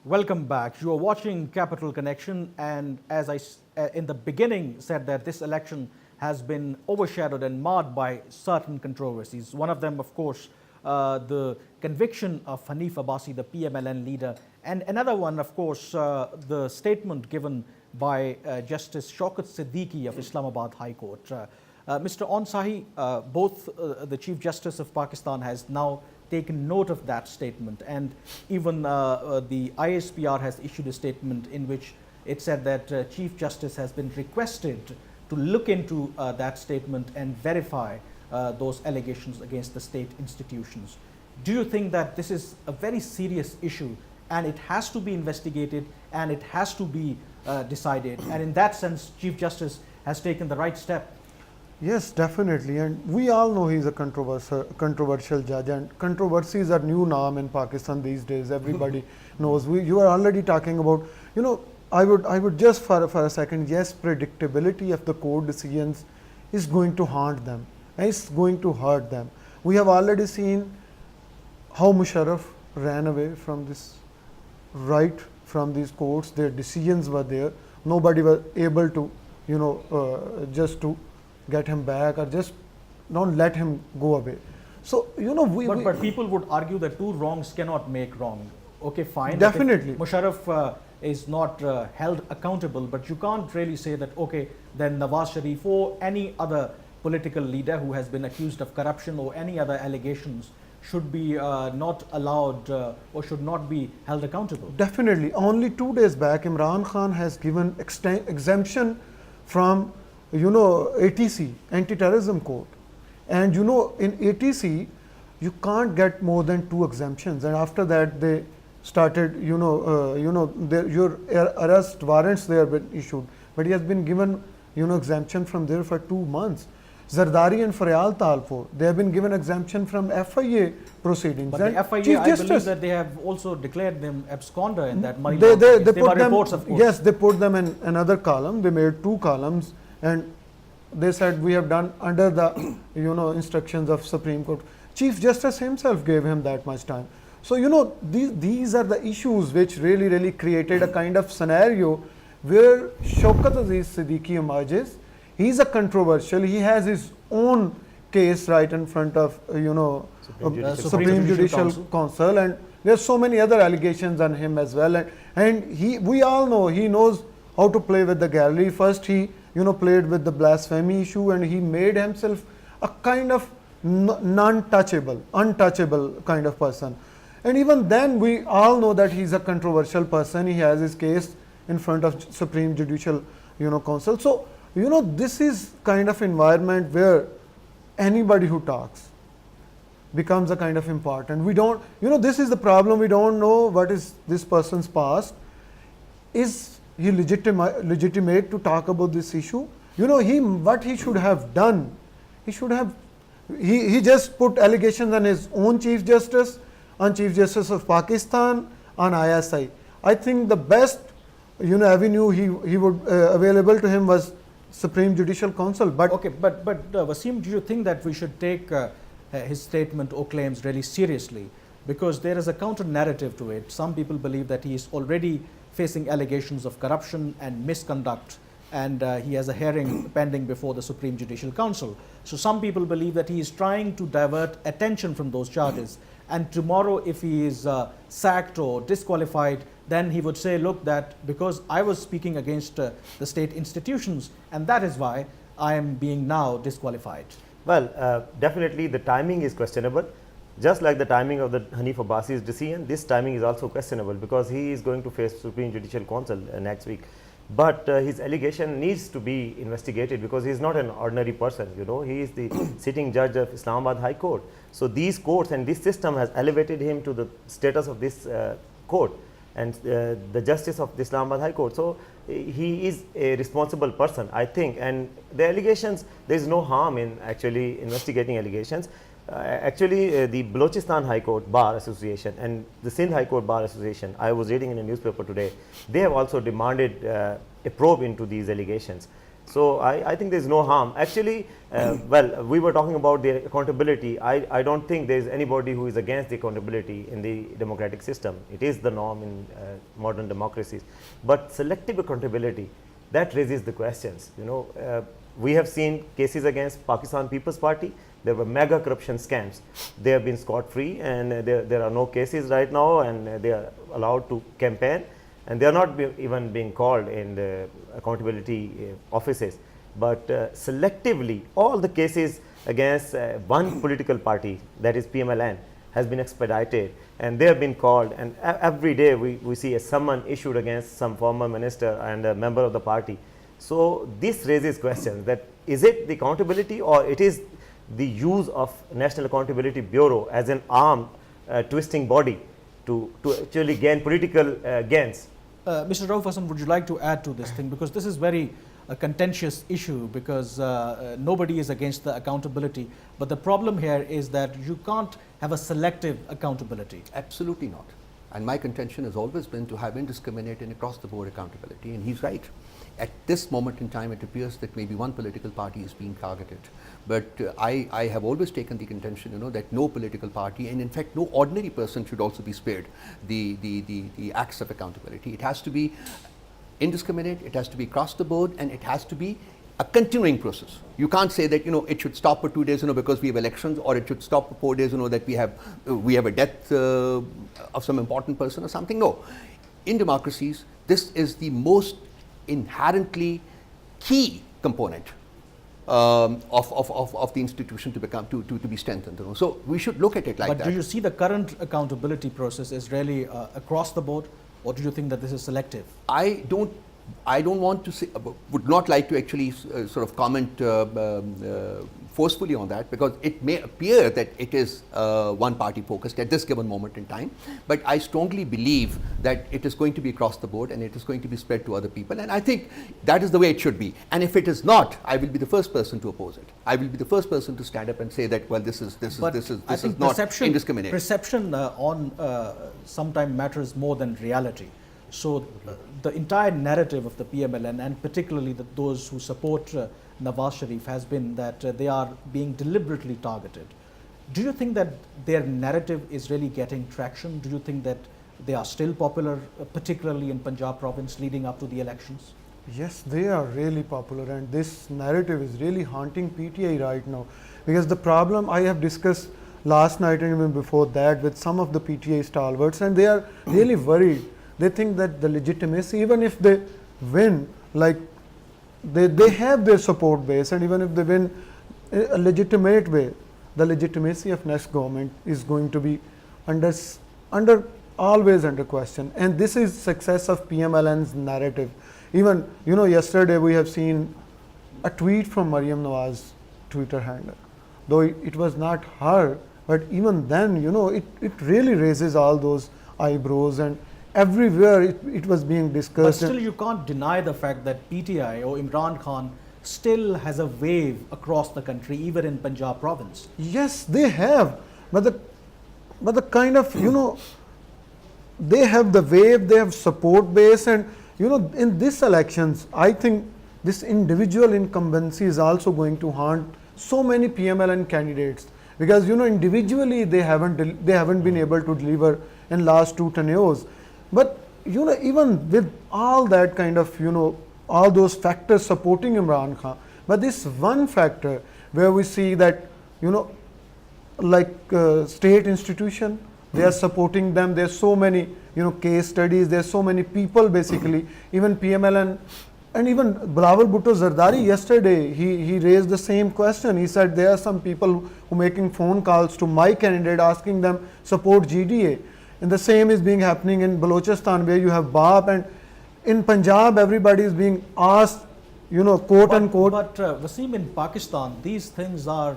Welcome back. You are watching Capital Connection, and as in the beginning said that this election has been overshadowed and marred by certain controversies. One of them, of course, the conviction of Hanif Abbasi, the PMLN leader, and another one, of course, the statement given by Justice Shaukat Siddiqui of Islamabad High Court. Mr. Onsahi, both the Chief Justice of Pakistan has now taken note of that statement, and even the ISPR has issued a statement in which it said that Chief Justice has been requested to look into that statement and verify those allegations against the state institutions. Do you think that this is a very serious issue and it has to be investigated and it has to be decided, and in that sense Chief Justice has taken the right step? Yes, definitely, and we all know he's a controversial judge, and controversy is a new norm in Pakistan these days. Everybody knows. You are already talking about, I would just for a second, yes, predictability of the court decisions is going to haunt them, and it's going to hurt them. We have already seen how Musharraf ran away from this right from these courts. Their decisions were there. Nobody was able to, just to get him back or just don't let him go away. So, but people would argue that two wrongs cannot make wrong. Okay, fine. Definitely. Musharraf is not held accountable, but you can't really say that, okay, then Nawaz Sharif or any other political leader who has been accused of corruption or any other allegations should be not allowed or should not be held accountable. Definitely. Only 2 days back, Imran Khan has given exemption from ATC, anti-terrorism court, and in ATC you can't get more than 2 exemptions, and after that they started your arrest warrants they have been issued, but he has been given exemption from there for 2 months. Zardari and Faryal Talpur, they have been given exemption from FIA proceedings. But the FIA, I believe that they have also declared them absconder in that money. They put them, reports, of course. Yes, they put them in another column. They made 2 columns. And they said we have done under the instructions of Supreme Court. Chief Justice himself gave him that much time. So these are the issues which really created a kind of scenario where Shaukat Aziz Siddiqui emerges. He's a controversial. He has his own case right in front of Supreme Judicial Council, and there's so many other allegations on him as well. And we all know he knows how to play with the gallery. First he played with the blasphemy issue, and he made himself a kind of untouchable kind of person. And even then, we all know that he's a controversial person. He has his case in front of Supreme Judicial, Council. So, this is kind of environment where anybody who talks becomes a kind of important. We don't, this is the problem. We don't know what is this person's past. Is he legitimate to talk about this issue? What he should have done, he just put allegations on his own Chief Justice, on Chief Justice of Pakistan, on ISI. I think the best avenue he would available to him was Supreme Judicial Council. But okay, but Wasim, do you think that we should take his statement or claims really seriously? Because there is a counter narrative to it. Some people believe that he is already facing allegations of corruption and misconduct, and he has a hearing pending before the Supreme Judicial Council. So some people believe that he is trying to divert attention from those charges, and tomorrow if he is sacked or disqualified, then he would say, look, that because I was speaking against the state institutions, and that is why I am being now disqualified. Well, definitely the timing is questionable. Just like the timing of the Hanif Abbasi's decision, this timing is also questionable, because he is going to face Supreme Judicial Council next week. But his allegation needs to be investigated, because he is not an ordinary person. He is the sitting judge of Islamabad High Court. So these courts and this system has elevated him to the status of this court and the justice of the Islamabad High Court. So he is a responsible person, I think. And the allegations, there is no harm in actually investigating allegations. The Balochistan High Court Bar Association and the Sindh High Court Bar Association, I was reading in a newspaper today, they have also demanded a probe into these allegations. So I think there is no harm. Actually, well, we were talking about the accountability. I don't think there is anybody who is against the accountability in the democratic system. It is the norm in modern democracies. But selective accountability, that raises the questions. You know, we have seen cases against Pakistan People's Party. There were mega corruption scams. They have been scot-free, and there are no cases right now, and they are allowed to campaign, and they are not even being called in the accountability offices. But selectively, all the cases against one political party, that is PMLN, has been expedited, and they have been called, and every day we see a summon issued against some former minister and a member of the party. So this raises questions that is it the accountability, or it is the use of National Accountability Bureau as an arm twisting body to actually gain political gains. Mr. Rauf Hassan, would you like to add to this thing? Because this is very a contentious issue, because nobody is against the accountability. But the problem here is that you can't have a selective accountability. Absolutely not. And my contention has always been to have indiscriminate and across the board accountability. And he's right. At this moment in time, it appears that maybe one political party is being targeted. But I have always taken the contention, you know, that no political party, and in fact no ordinary person, should also be spared the acts of accountability. It has to be indiscriminate, it has to be across the board, and it has to be a continuing process. You can't say that, you know, it should stop for 2 days, you know, because we have elections, or it should stop for 4 days, you know, that we have a death of some important person or something. No. In democracies, this is the most inherently key component of the institution to be strengthened. You know. So we should look at it like that. But do you see the current accountability process is really across the board, or do you think that this is selective? I don't want to say, would not like to actually sort of comment forcefully on that, because it may appear that it is one party focused at this given moment in time. But I strongly believe that it is going to be across the board, and it is going to be spread to other people. And I think that is the way it should be. And if it is not, I will be the first person to oppose it. I will be the first person to stand up and say that, well, this is not indiscriminate. Perception on sometimes matters more than reality. So the entire narrative of the PMLN, and particularly those who support Nawaz Sharif, has been that they are being deliberately targeted. Do you think that their narrative is really getting traction? Do you think that they are still popular, particularly in Punjab province leading up to the elections? Yes, they are really popular, and this narrative is really haunting PTI right now, because the problem I have discussed last night and even before that with some of the PTI stalwarts, and they are really worried. They think that the legitimacy, even if they win, like they have their support base, and even if they win a legitimate way, the legitimacy of next government is going to be always under question. And this is success of PMLN's narrative. Even, you know, yesterday we have seen a tweet from Maryam Nawaz's Twitter handle, though it was not her, but even then, you know, it really raises all those eyebrows, and everywhere it was being discussed. But still, you can't deny the fact that PTI or Imran Khan still has a wave across the country, even in Punjab province. Yes, they have, but the kind of, you know, they have the wave, they have support base, and you know, in this elections, I think this individual incumbency is also going to haunt so many PMLN candidates, because you know, individually they haven't been able to deliver in last 2 tenures. But you know, even with all that kind of, you know, all those factors supporting Imran Khan, but this one factor where we see that, you know, like state institution, they are supporting them. There's so many, you know, case studies. There's so many people basically, even PMLN, and even Bilawal Bhutto Zardari yesterday, he raised the same question. He said there are some people who making phone calls to my candidate asking them support GDA. And the same is being happening in Balochistan, where you have BAP, and in Punjab everybody is being asked, you know, quote unquote. But Wasim, in Pakistan, these things are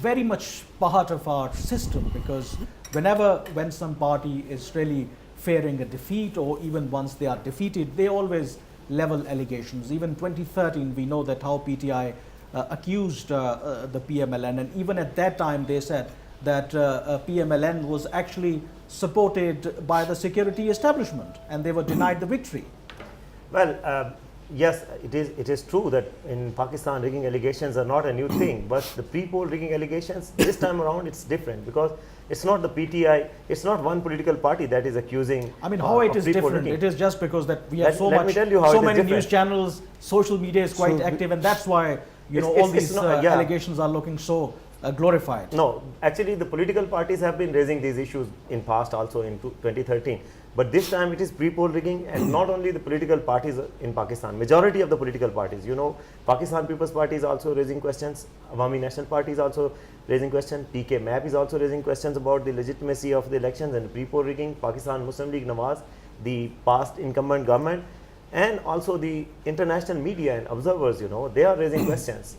very much part of our system, because when some party is really fearing a defeat, or even once they are defeated, they always level allegations. Even 2013, we know that how PTI accused the PMLN, and even at that time they said that PMLN was actually supported by the security establishment, and they were denied the victory. Well, Yes, it is true that in Pakistan rigging allegations are not a new thing, but the pre-poll rigging allegations this time around it's different because it's not the PTI, it's not one political party that is accusing. I mean, how it is pre-poll different? rigging. It is just because that we have Let me tell you how so it is many news different. channels, social media is quite So active, and that's why It's- all it's these not- yeah. allegations are looking so glorified. No, actually the political parties have been raising these issues in past also in 2013. But this time it is pre-poll rigging, and not only the political parties in Pakistan, majority of the political parties, Pakistan People's Party is also raising questions, Awami National Party is also raising questions, PK MAP is also raising questions about the legitimacy of the elections and pre-poll rigging, Pakistan Muslim League Nawaz, the past incumbent government, and also the international media and observers, they are raising questions.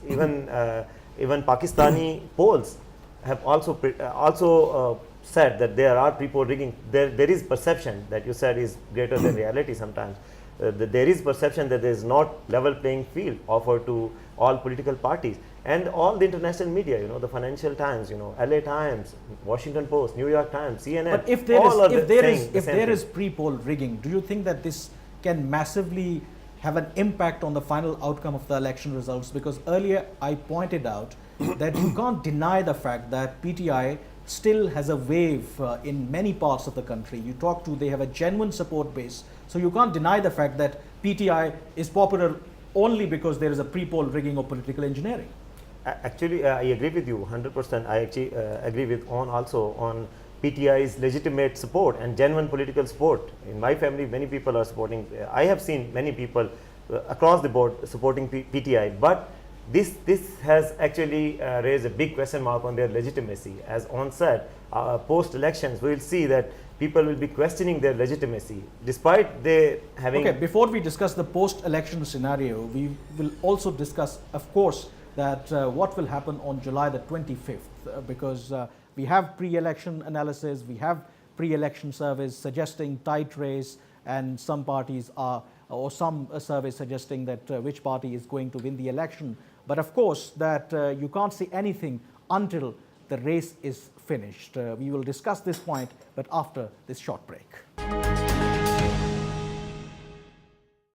Even Pakistani polls have also said that there are pre-poll rigging. There is perception that you said is greater than reality sometimes. That there is perception that there is not level playing field offered to all political parties and all the international media. The Financial Times, LA Times, Washington Post, New York Times, CNN. But if there is pre-poll rigging, do you think that this can massively have an impact on the final outcome of the election results? Because earlier I pointed out that you can't deny the fact that PTI still has a wave in many parts of the country. They have a genuine support base. So you can't deny the fact that PTI is popular only because there is a pre-poll rigging or political engineering. Actually, I agree with you 100%. I actually agree with on PTI's legitimate support and genuine political support. In my family, many people are supporting. I have seen many people across the board supporting PTI, but this has actually raised a big question mark on their legitimacy. As on said, post-elections, we will see that people will be questioning their legitimacy, despite they having. Okay, before we discuss the post-election scenario, we will also discuss, of course, that what will happen on July the 25th, because we have pre-election analysis, we have pre-election surveys suggesting tight race, and some parties are, or some surveys suggesting that which party is going to win the election. But of course, that you can't say anything until the race is finished. We will discuss this point, but after this short break.